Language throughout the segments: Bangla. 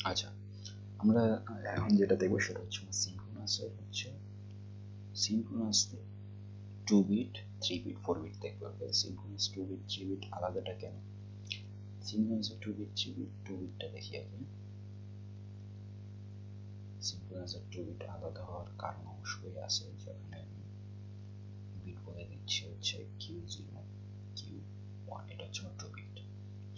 আচ্ছা, আমরা এখন যেটা দেখবো সেটা হচ্ছে সিনক্রোনাসের হচ্ছে সিনক্রোনাস 2 বিট 3 বিট 4 বিট দেখবো। সিনক্রোনাস 2 বিট 3 বিট আলাদাটা কেন? সিনক্রোনাস 2 বিট 3 বিট 2 বিটটা দেখি আগে। সিনক্রোনাস 2 বিট আলাদা হওয়ার কারণ অবশ্যই আছে, যেখানে বিট বলে দিচ্ছি হচ্ছে Q0 Q1, এটা হচ্ছে 2 বিট।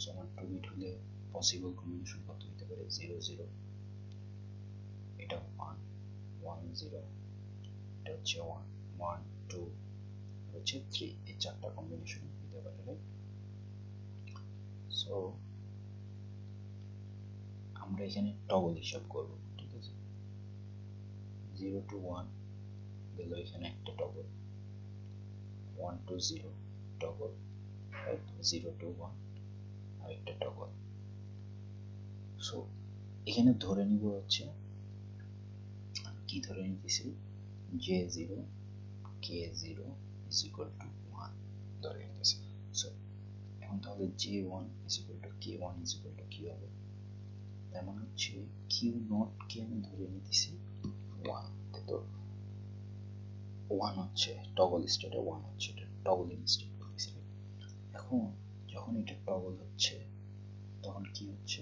সো আমার 2 বিট হলে পসিবল কম্বিনেশন কত হতে পারে? 0 0, এটা 1 1 0, এটা হচ্ছে 1 1 2, হচ্ছে 3, এই চারটা কম্বিনেশন হতে পারে, রাইট? সো আমরা এখানে টগল হিসাব করব, ঠিক আছে? 0 to 1 গেল, এখানে একটা toggle, 1 to 0 toggle, right? 0 to 1 আর একটা টগল। সো এখানে ধরে নিব হচ্ছে, কি ধরে নিতেছি, J0 K0 is equal to 1 ধরে নিতেছি। সো এখন তাহলে J1 is equal to K1 is equal to কি হবে? তার মানে হচ্ছে Q0 কে আমি ধরে নিতেছি 1, তো 1 হচ্ছে টগল স্টেটে, 1 হচ্ছে এটা টগলিং স্টেট বলতেছি। এখন যখন এটা টগল হচ্ছে তখন কি হচ্ছে?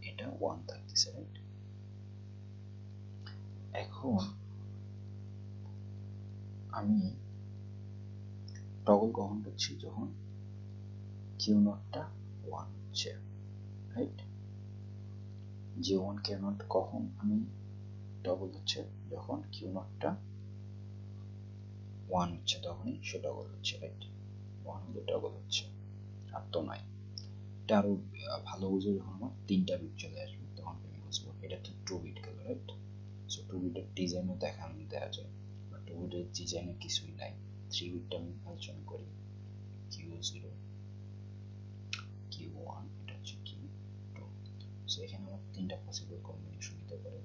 এটা 1 থাকতেছে, রাইট? এখন আমি টগল কখন করছি? যখন Q0 টা 1 হচ্ছে, রাইট? J1 K0 কখন আমি টগল হচ্ছে? যখন Q0 টা 1 হচ্ছে তখনই সে টগল হচ্ছে, রাইট? 1 হলে টগল হচ্ছে, আর তো নাই। এটা আরো ভালো বুঝে যখন আমার 3টা বিট চলে আসবে তখন আমি বুঝবো। এটা তো 2 বিট গেল, রাইট? সো 2 বিটের ডিজাইনও দেওয়া যায়, বাট 2 বিটের ডিজাইনে কিছুই নাই। 3 বিটটা আমি আলোচনা করি। Q0 Q1, এটা হচ্ছে Q2। সো এখানে আমার 3টা পসিবল কম্বিনেশন হতে পারে,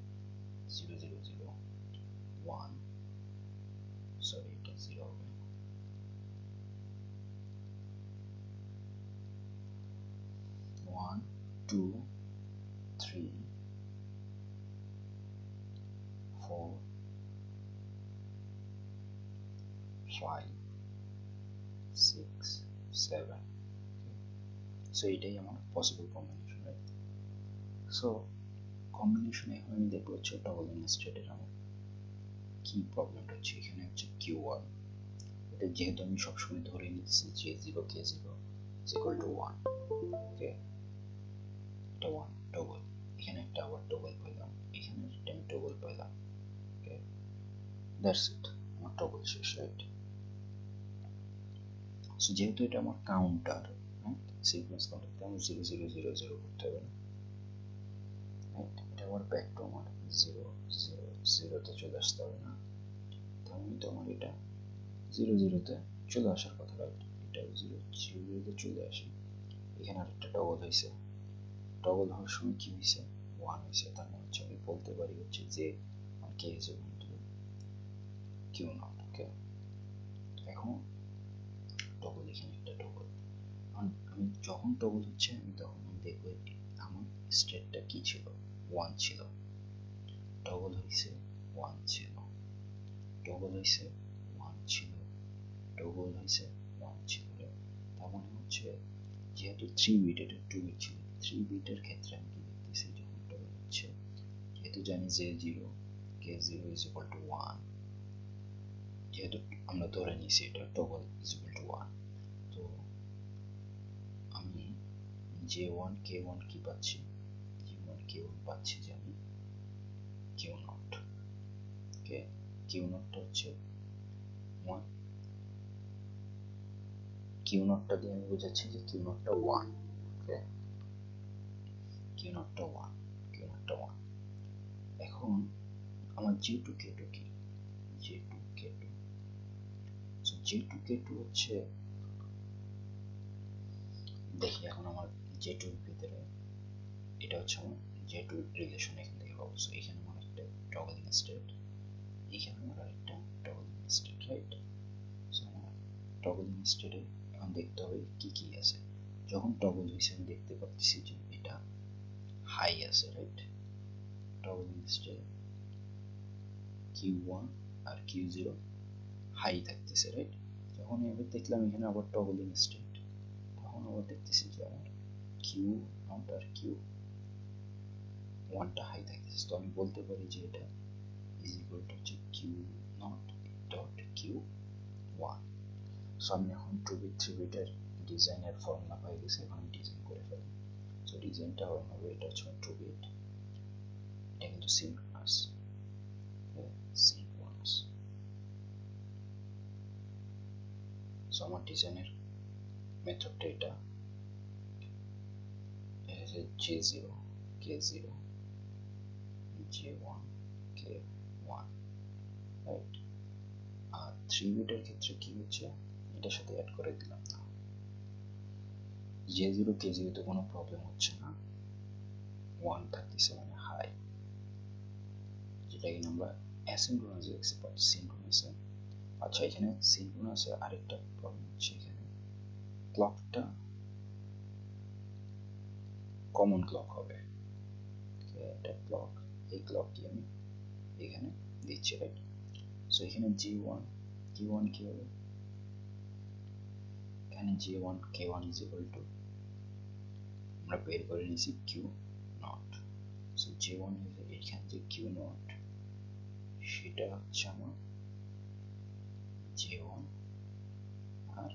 0 0 0 1, সরি এটা 0 হবে, 1 2 3 4 5 6 7। সো এটাই আমার possible combination, right? So combination এখন আমি দেখবো হচ্ছে টগলিং স্টেটের আমার কি প্রবলেমটা হচ্ছে। এখানে হচ্ছে Q1, এটা যেহেতু আমি সবসময় ধরে নিচ্ছি J0 K0 is equal to 1, ওকে? এটা 1 টগল, এখানে একটা আবার টগল পেলাম, এখানে একটা আমি টগল পেলাম, ওকে? দ্যাটস ইট, আমার টগল শেষ, রাইট? সো যেহেতু এটা আমার কাউন্টার, রাইট? সিকোয়েন্স কাউন্টার, আমি 0 0 0 0 করতে হবে না, রাইট? এটা আবার ব্যাক টু আমার 0 0 0 তে চলে আসতে হবে না, তাহলে তো আমার এটা 0 0 তে চলে আসার কথা, রাইট? এটা 0 0 তে চলে আসি। এখানে আরেকটা টগল হয়েছে, টগল হওয়ার সময় কি হয়েছে? 1 হয়েছে। তার মানে হচ্ছে আমি বলতে পারি হচ্ছে যে K is equal to Q0, ওকে? এখন টগল, এখানে একটা টগল, আমি যখন টগল হচ্ছে আমি তখন আমি দেখবো আমার স্টেটটা কি ছিল? 1 ছিল, টগল হয়েছে 1 ছিল, টগল হয়েছে 1 ছিল, টগল হয়েছে 1 ছিল। তার মানে হচ্ছে যেহেতু 3 বিট, এটা 2 বিট ছিল, 3 বিটের ক্ষেত্রে আমি কি দেখতেছি, যখন টগল হচ্ছে, যেহেতু জানি যে 0 K0 is equal to 1, যেহেতু আমরা ধরে নিয়েছি এটা টগল is equal to 1, তো আমি J1 K1 কি পাচ্ছি? J1 K1 পাচ্ছি যে আমি Q0, ওকে? Q0 টা হচ্ছে 1, Q0 টা দিয়ে আমি বোঝাচ্ছি যে Q0 টা 1, ওকে? Q0 টা 1, Q0 টা 1। এখন আমার J2 K2 কি? J2 K2, so J2 K2 হচ্ছে, দেখি এখন আমার J2 এর ভিতরে এটা হচ্ছে আমার J2 রিলেশন এখান থেকে পাবো। সো এখানে আমার একটা টগলিং স্টেট, এখানে আমার আরেকটা টগলিং স্টেট, রাইট? সো আমার টগলিং স্টেটে এখন দেখতে হবে কি কি আছে। যখন টগল হয়েছে আমি দেখতে পাচ্ছি যে এটা হাই আছে, রাইট? টগল স্টেট Q1 আর Q0 হাই থাকতেছে, রাইট? যখন এবার দেখলাম এখানে আবার টগলিং স্টেট, তখন আবার দেখতেছি যে আমার Q0 আর Q1 টা হাই থাকতেছে। তো আমি বলতে পারি যে এটা ইজ ইকুয়াল টু হচ্ছে Q0 ডট Q1। সো আমি এখন 2 বিট 3 বিটের ডিজাইনের ফর্মুলা পাই গেছে, এখন আমি ডিজাইন করে ফেলি। সো ডিজাইনটা হবে এটা হচ্ছে 2 বিট, এটা কিন্তু সিনক্রোনাস, সিনক্রোনাস। সো আমার ডিজাইনের মেথডটা এটা J0 K0 J1 K1, right? আর 3 বিটের ক্ষেত্রে কি হচ্ছে, এটার সাথে অ্যাড করে দিলাম না, J0 K0 তে কোনো প্রবলেম হচ্ছে না, 1 থাকতেছে মানে হাই, যেটা কিনা আমরা অ্যাসিনক্রোনাসে দেখছি, বাট সিনক্রোনাসে। আচ্ছা, এখানে সিনক্রোনাসে আরেকটা প্রবলেম হচ্ছে, এখানে ক্লকটা কমন ক্লক হবে, এটা ক্লক, এই ক্লকটি আমি এখানে দিচ্ছি, রাইট? সো এখানে J1 Q1 কি হবে, এখানে J1 K1 is equal to আমরা বের করে নিয়েছি Q0। সো J1 এখানে যে Q0 সেটা হচ্ছে আমার J1 আর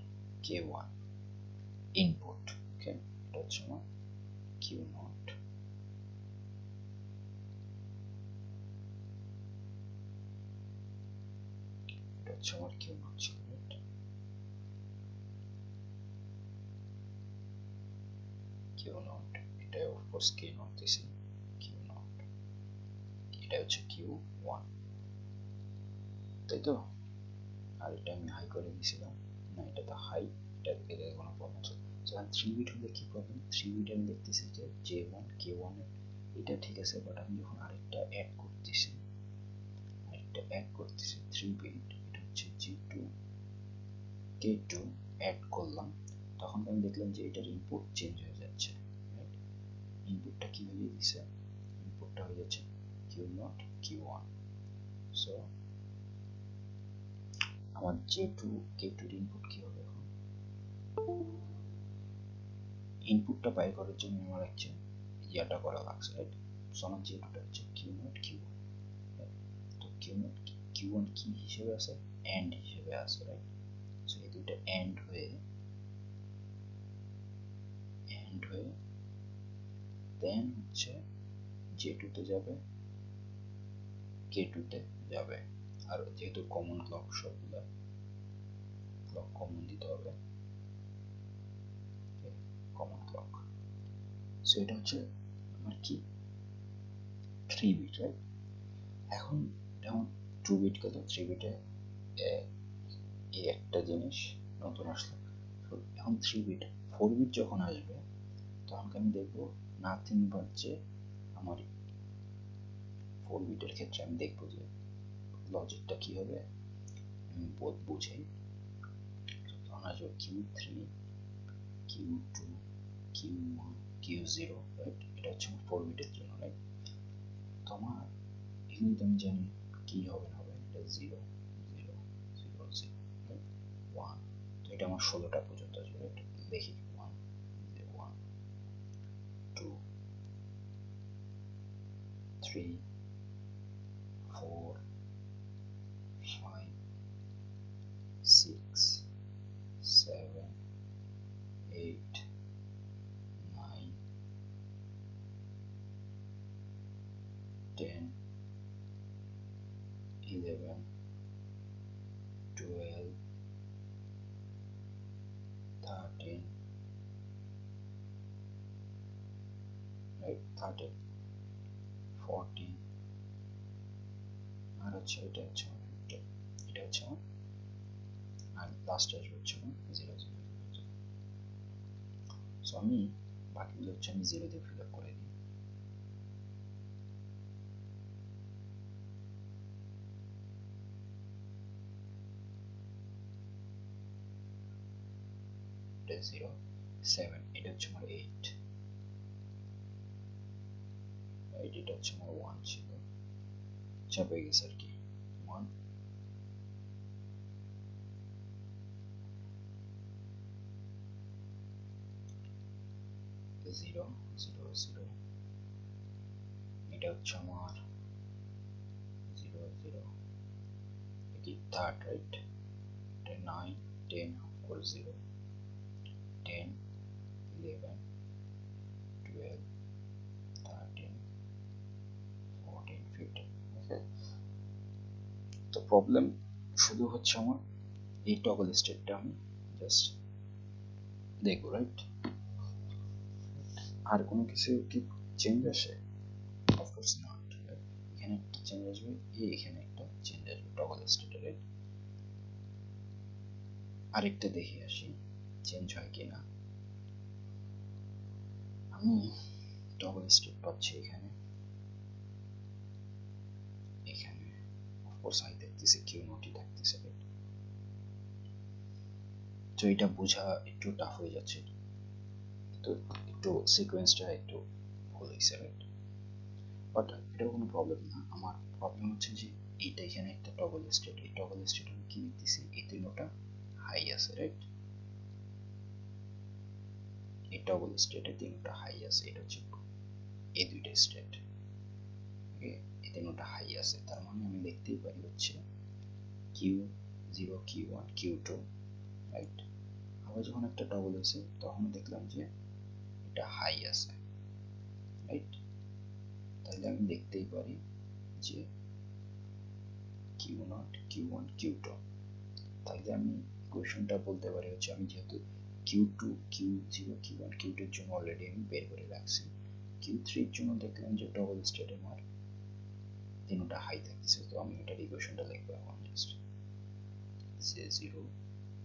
K1 ইনপুট, ওকে? এটা হচ্ছে আমার Q0, এটা হচ্ছে আমার Q0 ছিল, রাইট? Q0, এটা অফকোর্স K0 দিছি, Q0, এটা হচ্ছে Q1, তাই তো? আর এটা আমি হাই করে দিয়েছিলাম, না এটা তো হাই, এটা কোনো প্রবলেম ছিল। যখন 3 বিট হলে কি প্রবলেম, 3 বিট আমি দেখতেছি যে J1 K1 এটা ঠিক আছে, বাট আমি যখন আরেকটা অ্যাড করতেছি 3 বিট, এটা হচ্ছে G2 K2 অ্যাড করলাম, তখন আমি দেখলাম যে এটার ইনপুট চেঞ্জ হয়ে যাচ্ছে, রাইট? ইনপুটটা কি হয়ে দিছে, ইনপুটটা হয়ে যাচ্ছে Q0 Q1। সো আমার J2 K2 এর ইনপুট কি হবে, এখন ইনপুটটা বাইর করার জন্য আমার হচ্ছে ইয়াটা করা লাগছে, রাইট? সো আমার J2 টা হচ্ছে Q0 Q1, তো Q0 Q1 কি হিসেবে আছে, এন্ড হিসেবে আছে, রাইট? সো এই দুইটা এন্ড হয়ে দেন হচ্ছে J2 তে যাবে, K2 তে যাবে। আর যেহেতু কমন ক্লক, সবগুলা ক্লক কমন দিতে হবে, কমন ক্লক। সো এটা হচ্ছে আমার কি 3 বিট, রাইট? এখন যেমন 2 বিট কত, 3 বিটে এই একটা জিনিস নতুন আসলো। এখন 3 বিট, 4 বিট যখন আসবে তখন আমি দেখব নাথিং বাট যে আমার 4 বিটের ক্ষেত্রে আমি দেখব যে লজিকটা কি হবে, আমি বোধ বুঝে তখন আসবে Q3 Q2 Q1 Q0, right? এটা হচ্ছে আমার 4 বিটের জন্য, রাইট? তো আমার এখানে তো আমি জানি কি হবে না হবে, এটা 0 0 0 0, রাইট? 1, তো এটা আমার 16টা পর্যন্ত আসবে, রাইট? দেখি 1 1 2 3 4 5 6 7 8 9 10 11 12 13, right? 13 14, আর হচ্ছে এটা হচ্ছে 15, এটা হচ্ছে আমার, আর লাস্টে আসবে হচ্ছে 0 0 0। সো আমি বাকিগুলো হচ্ছে আমি 0 দিয়ে ফিল আপ করে দিই। এটা 0 7, এটা হচ্ছে আমার 8, এটা হচ্ছে আমার 1 ছিল, চাপে গেছে আর কি 1 0 0 0, এটা হচ্ছে আমার 0 0, এটি থার্ড রাইট, এটা 9 10 of course 0 10 11 12 13 14 15, ওকে। তো প্রবলেম শুধু হচ্ছে আমার এই টগল স্টেটটা আমি জাস্ট দেখবো, রাইট? আর কোনো কিছু কি চেঞ্জ আসে? অফকোর্স নট, এখানে একটা চেঞ্জ আসবে, এখানে একটা চেঞ্জ আসবে টগল স্টেটে, রাইট? আরেকটা দেখে আসি চেঞ্জ হয় কিনা। আমি টগল স্টেট পাচ্ছি এখানে, এখানে অফকোর্স আই থাকতেছে, কিউ নটই থাকতেছে, রাইট? তো এটা বোঝা একটু টাফ হয়ে যাচ্ছে, তো একটু সিকোয়েন্সটা একটু ভুল হয়েছে, রাইট? বাট এটার কোনো প্রবলেম না। আমার প্রবলেম হচ্ছে যে এইটা এখানে একটা টগল স্টেট, এই টগল স্টেট আমি কি দেখতেছি, এই তিনটা হাই আছে, রাইট? এই টগল স্টেটে তিনটা হাই আছে, এটা হচ্ছে এই দুইটা স্টেট, ওকে? এই তিনটা হাই আছে, তার মানে আমি দেখতেই পারি হচ্ছে Q0 Q1 Q2, রাইট? আবার যখন একটা টগল আছে তখন দেখলাম যে এটা হাই আছে, রাইট? তাহলে আমি দেখতেই পারি যে Q0 Q1 Q2, তাহলে আমি কোয়েশনটা বলতে পারি হচ্ছে আমি যেহেতু Q2 Q0 Q1 Q2 এর জন্য অলরেডি আমি বের করে রাখছি, Q3 এর জন্য দেখলাম যে টগল স্টেটে আমার তিনটা হাই থাকতেছে, তো আমি এটার ইকুয়েশনটা লিখবো এখন just J0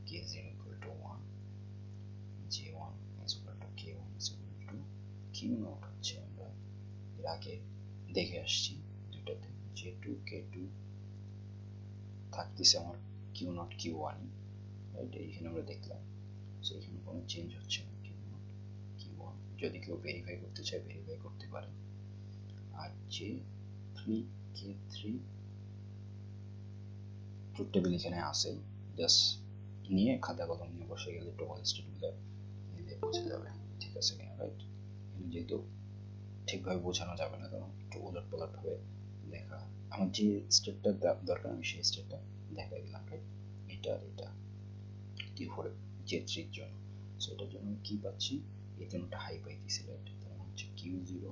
K0 equal to 1, J1 is equal to K1 is equal to Q0 হচ্ছে আমরা এর আগে দেখে আসছি দুইটাতে, J2 K2 থাকতেছে আমার Q0 Q1, রাইট? এইখানে আমরা দেখলাম, সো এখানে কোনো চেঞ্জ হচ্ছে না, Q0 Q1, যদি কেউ ভেরিফাই করতে চায় ভেরিফাই করতে পারে। আর J3 K3 ট্রুথ টেবিল এখানে আছে, জাস্ট নিয়ে খাতা কলম নিয়ে বসে গেলে টগল স্টেটগুলো নিলে বোঝা যাবে ঠিক আছে কিনা, রাইট? এখানে যেহেতু ঠিকভাবে বোঝানো যাবে না, কারণ একটু উলট পালট ভাবে লেখা, আমার যে স্টেটটা দরকার আমি সেই স্টেটটা দেখাই দিলাম, রাইট? এটা আর এটা Q4 J3 এর জন্য, সো এটার জন্য আমি কি পাচ্ছি, এই তিনটা হাই পাইতেছি, রাইট? তার মানে হচ্ছে Q0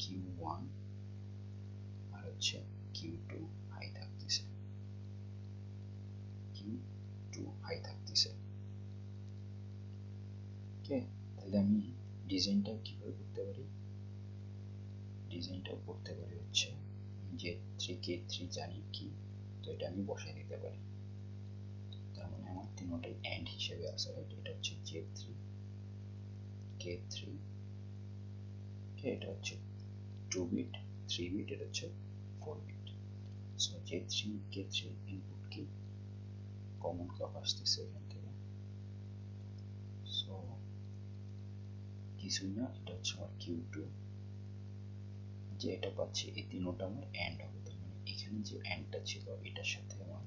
Q1 আর হচ্ছে Q2 হাই থাকতেছে, Q2 হাই থাকতেছে, ওকে? তাহলে আমি ডিজাইনটা কিভাবে করতে পারি, ডিজাইনটাও করতে পারি হচ্ছে J3 K3 জানি কি, তো এটা আমি বসাই দিতে পারি, তার মানে আমার তিনটাই এন্ড হিসেবে আছে, রাইট? এটা হচ্ছে J3 K3, এটা হচ্ছে 2 বিট 3 বিট, এটা হচ্ছে 4 bit, so J3 K3 input কি কমন ক্লক আসতেছে এখান থেকে, সো কিছুই না, এটা হচ্ছে আমার Q2, যে এটা পাচ্ছি এই তিনটা আমার এন্ড হবে, তার মানে এখানে যে এন্ডটা ছিল এটার সাথে আমার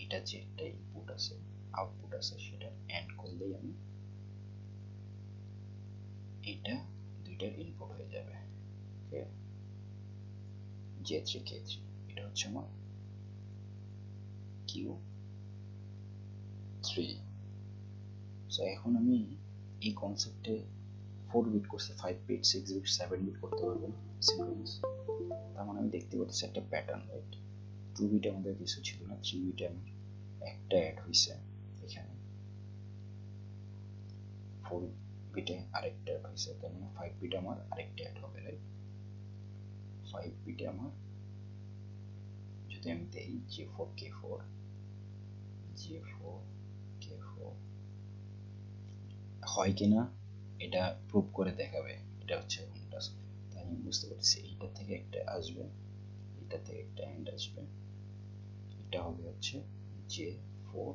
এটা যে একটা ইনপুট আছে আউটপুট আছে সেটা এন্ড করলেই আমি এটা দুইটার ইনপুট হয়ে যাবে, ওকে? J3 K3, এটা হচ্ছে আমার Q3, সো এখন আমি এই কনসেপ্টে 4 বিট করছি, 5 বিট 6 বিট 7 বিট করতে পারবো সিনক্রোনাস, তার মানে আমি দেখতে পাচ্ছি একটা প্যাটার্ন, রাইট? 2 বিটে আমাদের কিছু ছিল না, 3 বিটে আমার একটা অ্যাড হয়েছে, এখানে 4 বিটে আরেকটা অ্যাড হয়েছে, তার মানে 5 বিটে আমার আরেকটা অ্যাড হবে, রাইট? 5 বিটে আমার যদি আমি দেই J4 K4 J4 K4 হয় কিনা এটা প্রুভ করে দেখাবে, এটা হচ্ছে এখন টাস্ক। তাই আমি বুঝতে পারছি এইটা থেকে একটা আসবে, এটা থেকে একটা এন্ড আসবে, এটা হবে হচ্ছে J4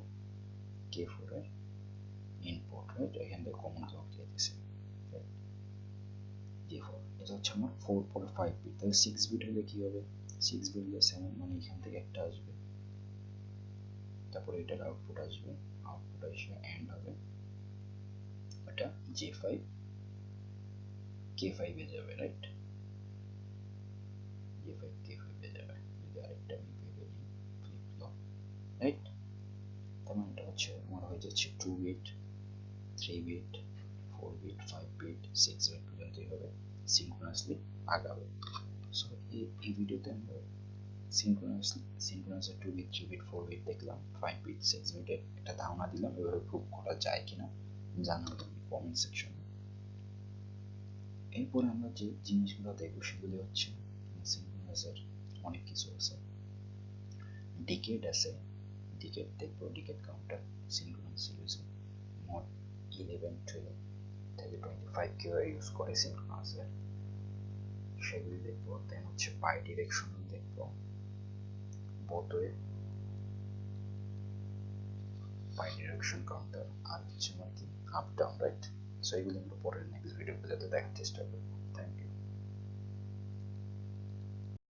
K4 এর ইনপুট, রাইট? এখান থেকে কমন ক্লক দিয়ে দিছে J4, এটা হচ্ছে আমার 4.5 বিট। তাহলে 6 বিট হলে কি হবে? 6 বিট হলে 7 মানে এখান থেকে একটা আসবে, তারপরে এটার আউটপুট আসবে, আউটপুট এসে এন্ড হবে, এটা J5 K5 এ যাবে, রাইট? J5 K5 এ যাবে। যদি আরেকটা আমি ভেবে নিই, ফ্লিপ ফ্লপ, রাইট? তার মানে এটা হচ্ছে আমার হয়ে যাচ্ছে 2 bit, 3 bit, 4 bit, 5 bit, 6 bit পর্যন্ত এইভাবে সিনক্রোনাসলি আগাবে। সো এই ভিডিওতে আমরা সিনক্রোনাসের 2 বিট, 3 বিট, 4 বিট দেখলাম, 5 বিট, 6 বিটের একটা ধারণা দিলাম। এভাবে প্রুভ করা যায় কিনা জানাবেন কমেন্ট সেকশনে। এরপরে আমরা যে জিনিসগুলো দেখব সেগুলি হচ্ছে সিনক্রোনাসের অনেক কিছু আছে, ডিকেড আছে, ডিকেড দেখব, ডিকেড কাউন্টার সিনক্রোনাস ইউজে মোড 11, 12 থেকে 25 কিভাবে ইউজ করে সিনক্রোনাসের সেগুলি দেখব। দেন হচ্ছে বাই ডিরেকশনাল দেখব, বোথওয়ে বাই ডিরেকশন কাউন্টার, আর হচ্ছে আমার কি আপ ডাউন, রাইট? সো এগুলো আমরা পরের নেক্সট ভিডিওতে যাতে দেখার চেষ্টা করব। Thank you.